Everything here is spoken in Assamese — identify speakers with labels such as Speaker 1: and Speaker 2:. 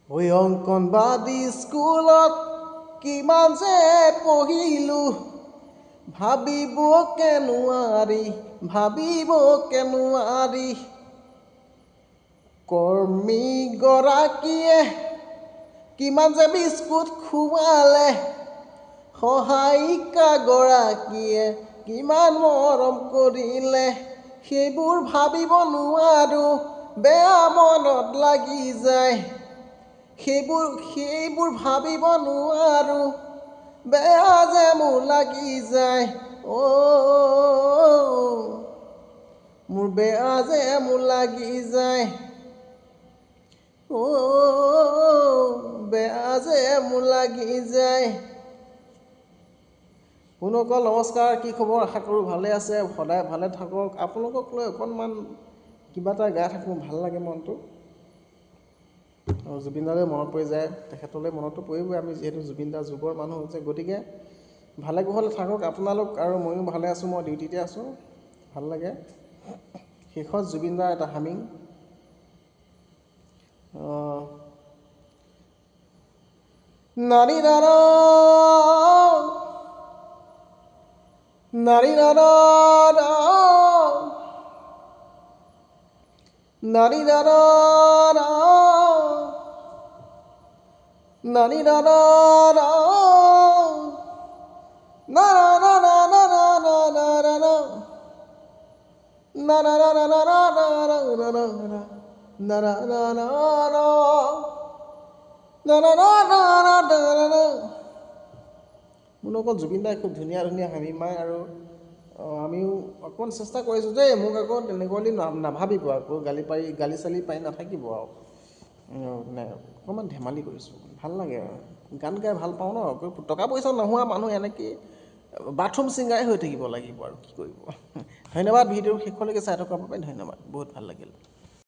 Speaker 1: ঐ অংকনবাদী স্কুলত কিমান যে পঢ়িলোঁ ভাবিবকে নোৱাৰি কৰ্মীগৰাকীয়ে কিমান যে বিস্কুট খুৱালে সহায়িকাগৰাকীয়ে কিমান মৰম কৰিলে সেইবোৰ ভাবিব নোৱাৰোঁ বেয়া মনত লাগি যায় সেইবোৰ ভাবিব নোৱাৰোঁ বেয়া যে মোৰ লাগি যায় মোৰ বেয়া যে মোৰ লাগি যায় বেয়া যে মোৰ লাগি যায়। পুনকল নমস্কাৰ, কি খবৰ? আশা কৰোঁ ভালে আছে, সদায় ভালে থাকক। আপোনালোকক লৈ অকণমান কিবা এটা গাই থাকোঁ, ভাল লাগে মনটো। আৰু জুবিনদালৈ মনত পৰি যায়, তেখেতলৈ মনতো পৰিবই, আমি যিহেতু জুবিনদা যুগৰ মানুহ হৈছে, গতিকে ভালে কুশলে থাকক আপোনালোক, আৰু ময়ো ভালে আছোঁ, মই ডিউটিতে আছোঁ, ভাল লাগে। শেষত জুবিনদাৰ এটা হামিং নাৰী নাৰা নাৰী নাৰা নাৰী নাৰা নাৰী নাৰা মোৰ অকল জুবিনদাই খুব ধুনীয়া ধুনীয়া হামি মাৰে, আৰু আমিও অকণমান চেষ্টা কৰিছোঁ দেই, মোক আকৌ তেনেকুৱা বুলি নাভাবিব, আকৌ গালি চালি পাৰি নাথাকিব আৰু মানে অকণমান ধেমালি কৰিছোঁ, ভাল লাগে আৰু গান গাই ভাল পাওঁ ন। টকা পইচা নোহোৱা মানুহ এনেকৈ বাথৰুম ছিংগাৰে হৈ থাকিব লাগিব আৰু কি কৰিব। ধন্যবাদ, ভিডিঅ'ৰ শেষলৈকে চাই থকাৰ বাবে ধন্যবাদ, বহুত ভাল লাগিল।